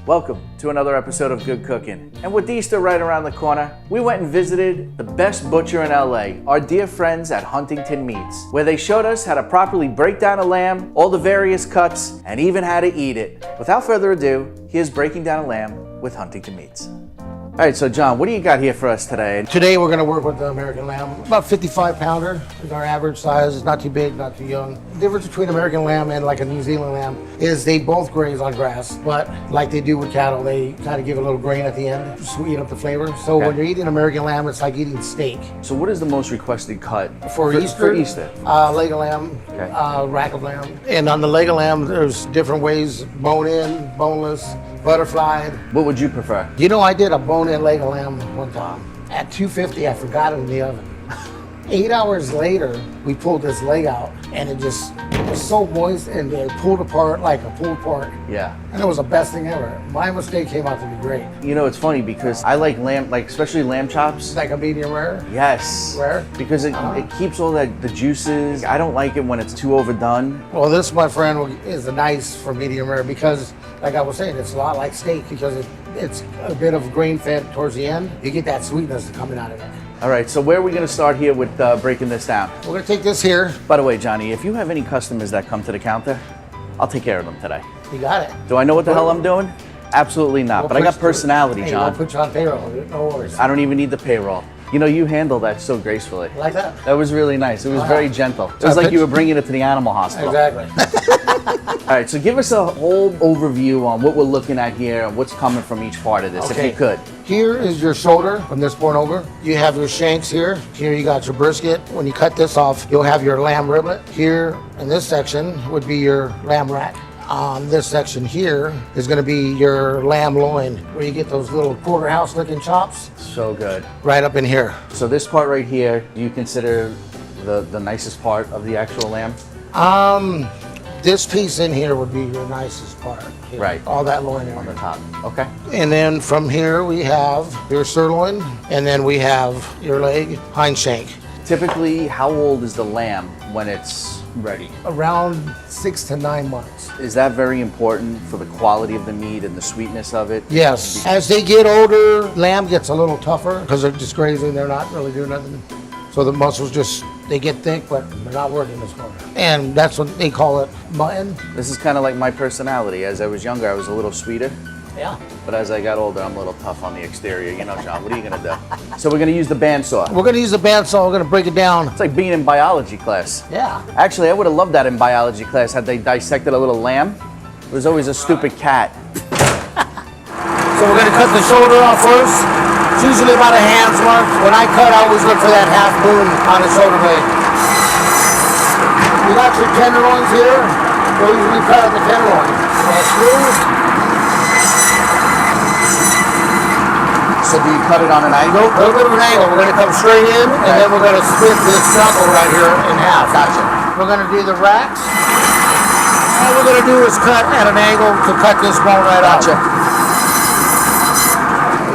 Welcome to another episode of Good Cooking. And with Easter right around the corner, we went and visited the best butcher in LA, our dear friends at Huntington Meats, where they showed us how to properly break down a lamb, all the various cuts, and even how to eat it. Without further ado, here's Breaking Down a Lamb with Huntington Meats. All right, so John, what do you got here for us today? Today we're going to work with the American lamb. About 55 pounder is our average size. It's not too big, not too young. The difference between American lamb and like a New Zealand lamb is they both graze on grass, but like they do with cattle, they kind of give a little grain at the end to sweeten up the flavor. So when you're eating American lamb, it's like eating steak. So what is the most requested cut for Easter? For Easter. Leg of lamb, rack of lamb. And on the leg of lamb, there's different ways, bone in, boneless, butterflied. What would you prefer? You know, I did a bone-in leg of lamb one time. At 250, I forgot it in the oven. 8 hours later, we pulled this leg out, and it was so moist, and it pulled apart like a pulled pork. Yeah. And it was the best thing ever. My mistake came out to be great. You know, it's funny because I like lamb, like especially lamb chops. Like a medium rare? Yes. Rare? Because it keeps all the juices. I don't like it when it's too overdone. Well, this, my friend, is nice for medium rare because, like I was saying, it's a lot like steak because it's a bit of grain fed towards the end. You get that sweetness coming out of it. All right, so where are we going to start here with breaking this down? We're going to take this here. By the way, Johnny, if you have any customers that come to the counter, I'll take care of them today. You got it. Do I know what the hell I'm doing? Absolutely not, but I got personality, Hey, John. I'll put you on payroll, no worries. I don't even need the payroll. You know, you handle that so gracefully. Like that? That was really nice. It was very gentle. It was like you were bringing it to the animal hospital. Exactly. All right, so give us a whole overview on what we're looking at here and what's coming from each part of this, if you could. Here is your shoulder from this point over. You have your shanks here. Here you got your brisket. When you cut this off, you'll have your lamb riblet. Here in this section would be your lamb rack. On this section here is going to be your lamb loin, where you get those little porterhouse looking chops. So good. Right up in here. So this part right here, do you consider the nicest part of the actual lamb? This piece in here would be your nicest part. Here. Right. All that loin area. On the top. Okay. And then from here we have your sirloin, and then we have your leg, hind shank. Typically, how old is the lamb when it's ready? Around 6 to 9 months. Is that very important for the quality of the meat and the sweetness of it? Yes. As they get older, lamb gets a little tougher because they're just grazing. They're not really doing nothing. So the muscles they get thick, but they're not working as hard. And that's what they call it, mutton. This is kind of like my personality. As I was younger, I was a little sweeter. Yeah. But as I got older, I'm a little tough on the exterior. You know, John, what are you going to do? So we're going to use the bandsaw. We're going to use the bandsaw. We're going to break it down. It's like being in biology class. Yeah. Actually, I would have loved that in biology class had they dissected a little lamb. It was always a stupid cat. So we're going to cut the shoulder off first. It's usually about a hand's length. When I cut, I always look for that half moon on the shoulder blade. You got your tenderloins here. We'll usually cut at the tenderloin. That's through. So do you cut it on an angle? A little bit of an angle. We're going to come straight in, and then we're going to split this knuckle right here in half. Gotcha. We're going to do the racks. All we're going to do is cut at an angle to cut this bone right out. Gotcha.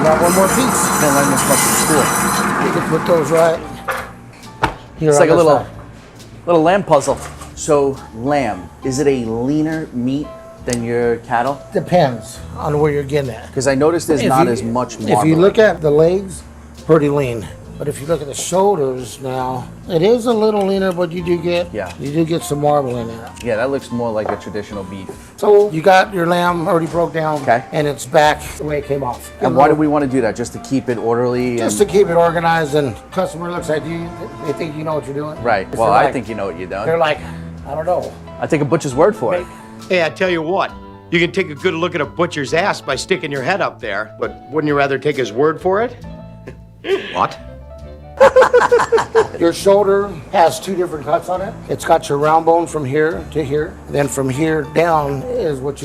We got one more piece. Didn't learn this much in school. You can put those right here. It's like a side. little lamb puzzle. So lamb, is it a leaner meat than your cattle? Depends on where you're getting at. Because I noticed there's not as much marbling. If you look at the legs, pretty lean. But if you look at the shoulders now, it is a little leaner, but you do get some marble in there. Yeah, that looks more like a traditional beef. So you got your lamb already broke down, okay, and it's back the way it came off. And why do we want to do that? Just to keep it orderly? Just to keep it organized, and customer looks at you, they think you know what you're doing. Right. Well, I think you know what you're doing. They're like, I don't know. I take a butcher's word for it. Hey, I tell you what, you can take a good look at a butcher's ass by sticking your head up there, but wouldn't you rather take his word for it? What? Your shoulder has 2 different cuts on it. It's got your round bone from here to here. Then from here down is what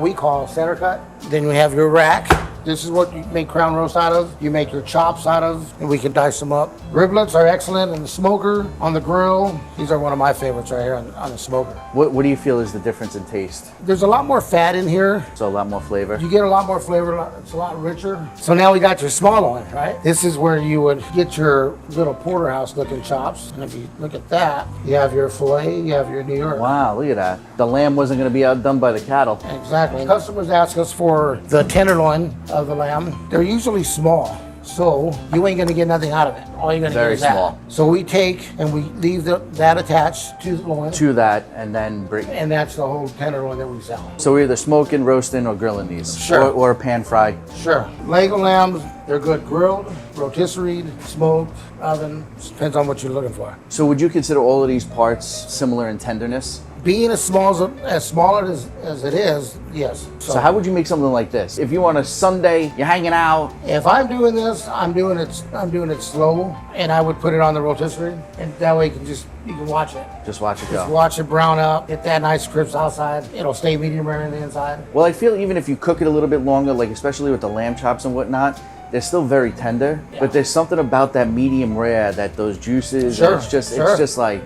we call center cut. Then we have your rack. This is what you make crown roast out of. You make your chops out of, and we can dice them up. Riblets are excellent in the smoker, on the grill. These are one of my favorites right here on the smoker. What do you feel is the difference in taste? There's a lot more fat in here. So a lot more flavor? You get a lot more flavor. It's a lot richer. So now we got your small one, right? This is where you would get your little porterhouse looking chops. And if you look at that, you have your filet, you have your New York. Wow, look at that. The lamb wasn't going to be outdone by the cattle. Exactly. Customers ask us for the tenderloin of the lamb. They're usually small, so you ain't gonna get nothing out of it. All you're gonna get is Very small. that. So we take and we leave that attached to the loin, To that, and then bring. and that's the whole tenderloin that we sell. So we're either smoking, roasting, or grilling these. Sure. Or pan fry. Sure. Leg of lambs, they're good grilled, rotisserie, smoked, oven. Depends on what you're looking for. So would you consider all of these parts similar in tenderness? Being as small as it is, yes. So how would you make something like this? If you on a Sunday, you're hanging out. If I'm doing this, I'm doing it slow, and I would put it on the rotisserie, and that way you can watch it. Just watch it Just go. watch it brown up, get that nice crisp outside. It'll stay medium rare on the inside. Well, I feel even if you cook it a little bit longer, like especially with the lamb chops and whatnot, they're still very tender. Yeah. But there's something about that medium rare that those juices. Sure, It's just like.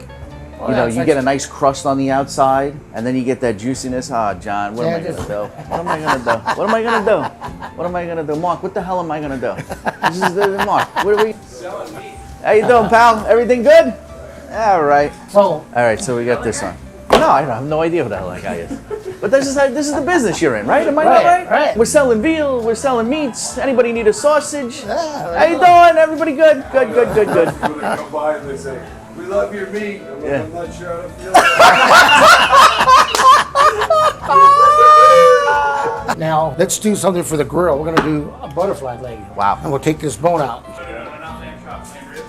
Well, You know, that's you get a nice crust on the outside, and then you get that juiciness. Ah, John, what am I Yeah, gonna do? What am I gonna do? What am I gonna do? What am I gonna do? Mark, what the hell am I gonna do? This is Mark, what are we? Selling meat. How you doing, pal? Everything good? All right. So, All right, so we got this one. No, I have no idea who the hell that guy is. But this is the business you're in, right? Am I not Right, right? right. We're selling veal, we're selling meats. Anybody need a sausage? yeah, How you doing? Everybody good? Good, good, good, good. When they come by and they say, "We love your meat," I'm like, Yeah. "I'm not sure I feel it." now let's do something for the grill. We're gonna do a butterfly leg. Wow. And we'll take this bone out. Not lamb chops, lamb ribs.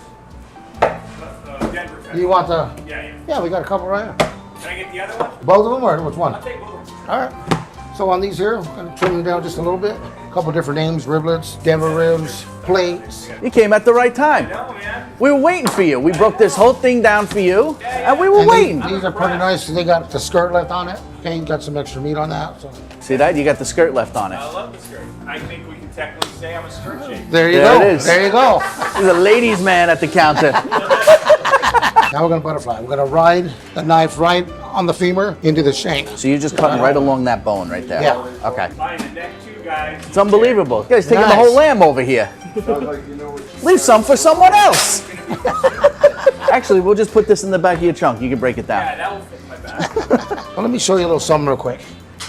Denver fat. Do you want the? Yeah, yeah. Yeah, we got a couple right here. Can I get the other one? Both of them, or which one? I'll take both of them. All right. So on these here, I'm gonna trim them down just a little bit. A couple different names: riblets, Denver ribs, plates. You came at the right time. No, man. We were waiting for you. We broke this whole thing down for you, and we were And waiting. these are pretty nice. They got the skirt left on it. Okay, got some extra meat on that. So See that? You got the skirt left on it. I love the skirt. I think we can technically say I'm a skirt shaper. there you There go. it is. There you go. There's a ladies' man at the counter. Now we're gonna butterfly. We're gonna ride the knife right on the femur into the shank. So you're just cutting right along that bone right there. Yeah. Okay. Buying the neck too, guys. It's unbelievable. You guys taking the Nice. whole lamb over here. Sounds like you know what you Leave some for someone else. Actually, we'll just put this in the back of your trunk. You can break it Yeah, down. that will fit my back. Well, let me show you a little something real quick.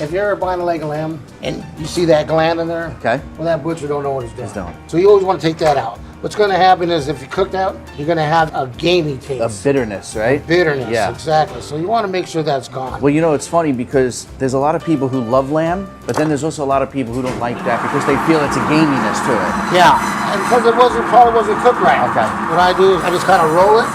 If you're ever buying a leg of lamb and you see that gland in there, Okay. well, that butcher don't know what he's doing. He's doing. So you always want to take that out. What's going to happen is if you cook that, you're going to have a gamey taste. A bitterness, right? Bitterness, Yeah. exactly. So you want to make sure that's gone. Well, you know, it's funny because there's a lot of people who love lamb, but then there's also a lot of people who don't like that because they feel it's a gaminess to it. Yeah, and because probably wasn't cooked right. Okay. What I do is I just kind of roll it,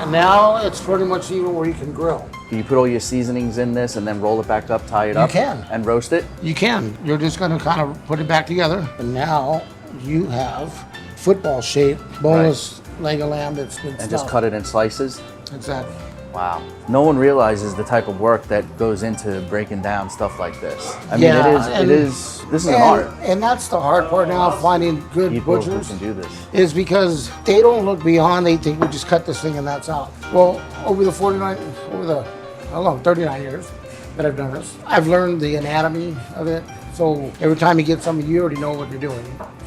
and now it's pretty much even where you can grill. Do you put all your seasonings in this and then roll it back up, tie it up? can. And roast it? You can. You're just going to kind of put it back together, and now you have football shape, boneless leg of lamb that's been And just stuffed. cut it in slices? Exactly. Wow. No one realizes the type of work that goes into breaking down stuff like this. I mean, Yeah, this is an art. And that's the hard part now, finding good People butchers, who can do this. is because they don't look beyond. They think we just cut this thing and that's out. Well, over the 39 years that I've done this, I've learned the anatomy of it. So every time you get something, you already know what you're doing.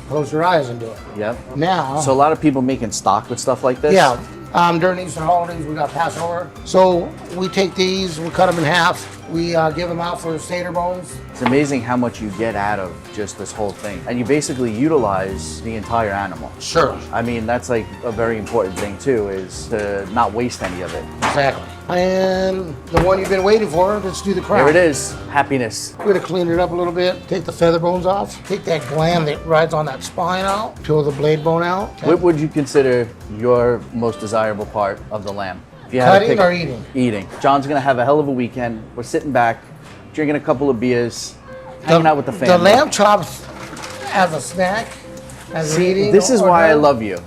Close your eyes and do it. Yep. Now, So a lot of people making stock with stuff like this? yeah, during Easter holidays, we got Passover. So we take these, we cut them in half. We give them out for Seder bones. It's amazing how much you get out of just this whole thing. And you basically utilize the entire animal. Sure. I mean, that's like a very important thing too, is to not waste any of it. Exactly. And the one you've been waiting for, let's do the crown. Here it is, happiness. We're gonna clean it up a little bit. Take the feather bones off. Take that gland that rides on that spine out. Peel the blade bone out. Okay. What would you consider your most desirable part of the lamb? If you had to Cutting pick- or eating? Eating. John's gonna have a hell of a weekend. We're sitting back, drinking a couple of beers, hanging out with the family. The lamb chops as a snack, as eating. This is or why I no. love you.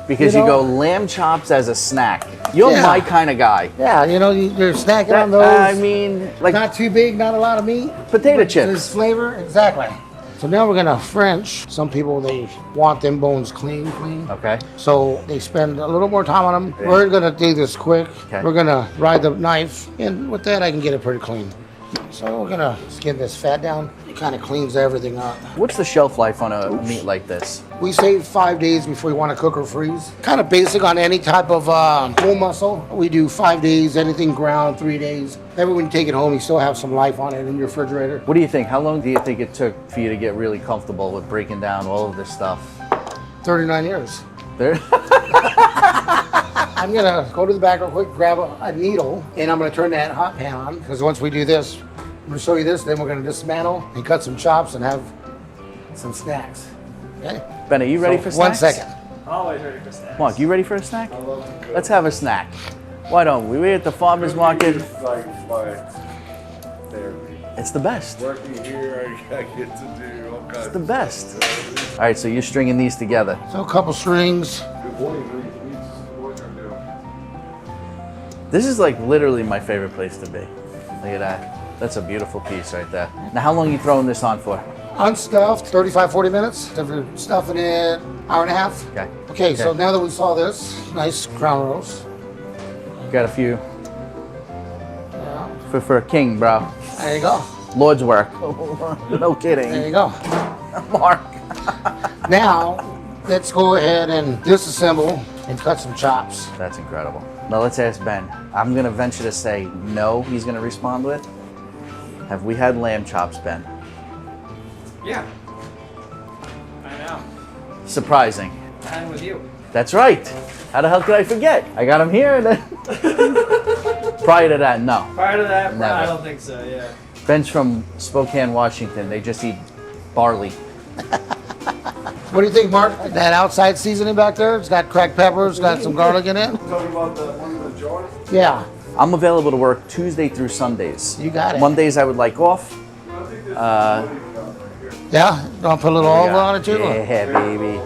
Because You you, know- go lamb chops as a snack. You're Yeah. my kind of guy. Yeah, you know, you're snacking on those. I mean, like not too big, not a lot of meat. potato There's chips. flavor, exactly. So now we're gonna French. Some people, they want them bones clean. Okay. So they spend a little more time on them. Yeah. We're gonna do this quick. Okay. We're gonna ride the knife, and with that I can get it pretty clean. So we're gonna skin this fat down. It kind of cleans everything up. What's the shelf life on a meat like this? We say 5 days before you want to cook or freeze. Kind of basic on any type of bull muscle. We do 5 days, anything ground, 3 days. Maybe when you take it home, you still have some life on it in your refrigerator. What do you think? How long do you think it took for you to get really comfortable with breaking down all of this stuff? 39 years. There. I'm gonna go to the back real quick, grab a needle, and I'm gonna turn that hot pan on, because once we do this, I'm gonna show you this, then we're gonna dismantle and cut some chops and have some snacks. Okay? Ben, are you ready for One snacks? second. Always ready for snacks. Mark, you ready for a snack? Let's have a snack. Why don't we? We're at the farmer's market. It's like my therapy. It's the best. Working here, I get to do all kinds It's the best. All right, so you're stringing these together. So a couple strings. Good morning, what you're doing. This is like literally my favorite place to be. Look at that. That's a beautiful piece right there. Now, how long are you throwing this on for? Unstuffed, 35, 40 minutes. If you're stuffing it, hour and a half. Okay. Okay, so now that we saw this, nice crown roast. Got a few Yeah. for a king, bro. There you go. Lord's work. No There kidding. you go. Mark. Now, let's go ahead and disassemble and cut some chops. That's incredible. Now let's ask Ben. I'm gonna venture to say no, he's gonna respond with. Have we had lamb chops, Ben? Yeah. I know. Surprising. I'm with you. That's right. How the hell could I forget? I got him here and then. Prior to that, no. Prior to that, Never. I don't think so, yeah. Ben's from Spokane, Washington. They just eat barley. What do you think, Mark? That outside seasoning back there, it's got cracked peppers, got some garlic in it. Talking about the one in the jar? Yeah, I'm available to work Tuesday through Sundays. you got it. Mondays I would like off. I think this Yeah, don't put a little olive on it too. Yeah, baby.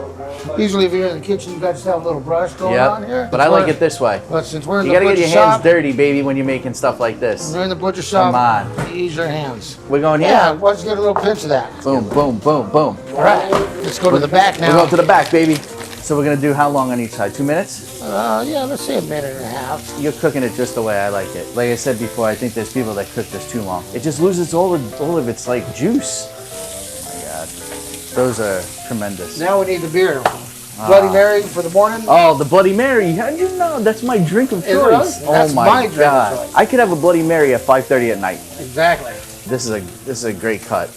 Usually, if you're in the kitchen, you got yourself a little brush going on here. Yep. But I like it this way. But since we're in You the gotta get butcher your hands shop, dirty, baby, when you're making stuff like this. we're in the butcher shop. on. Use your hands. We're going here. Yeah, let's get a little pinch of that. Boom, boom, boom, boom. All right, let's go to the back We're now. going to the back, baby. So we're gonna do how long on each side? 2 minutes? Yeah, let's say a minute and a half. You're cooking it just the way I like it. Like I said before, I think there's people that cook this too long. It just loses all of its like juice. Oh my God, those are tremendous. Now we need the beer. Bloody Mary for the morning. Oh, the Bloody Mary. How do you know? That's my drink of Is it choice. really? That's Oh my my drink of God. choice. I could have a Bloody Mary at 5:30 at night. Exactly. This is a great cut.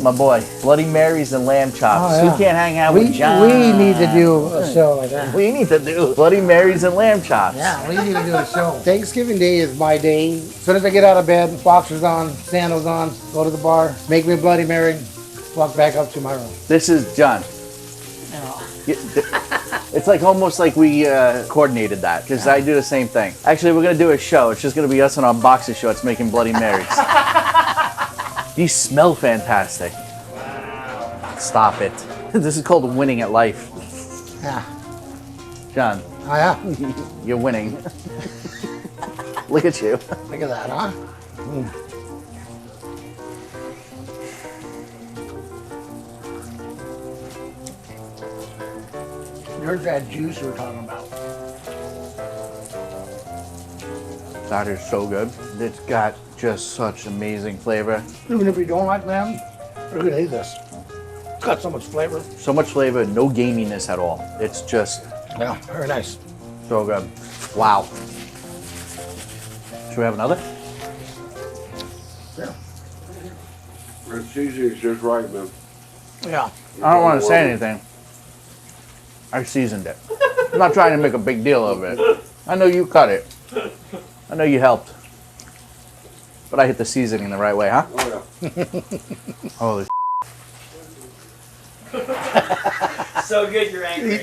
My boy, Bloody Marys and lamb chops. Oh, yeah. Who can't hang out We with John? need to do a show like that. We need to do Bloody Marys and lamb chops. Yeah, we need to do a show. Thanksgiving Day is my day. As soon as I get out of bed, boxers on, sandals on, go to the bar, make me a Bloody Mary, walk back up to my room. This is John. It's like almost like we coordinated that because I do the same thing. Actually, we're gonna do a show. It's just gonna be us in our boxer shorts making Bloody Marys. These smell fantastic. Wow. Stop it. This is called winning at life. Yeah. John, Oh, yeah. you're winning. Look at you. Look at that, huh? There's that juice we were talking about. That is so good. It's got just such amazing flavor. Even if you don't like lamb, you're gonna eat this. It's got so much flavor. So much flavor, no gaminess at all. It's just Yeah, very nice. so good. Wow. Should we have another? Yeah. The seasoning's just right, man. Yeah. I don't want to say anything. I seasoned it. I'm not trying to make a big deal of it. I know you cut it. I know you helped. But I hit the seasoning the right way, huh? Oh, yeah. Holy So good you're angry.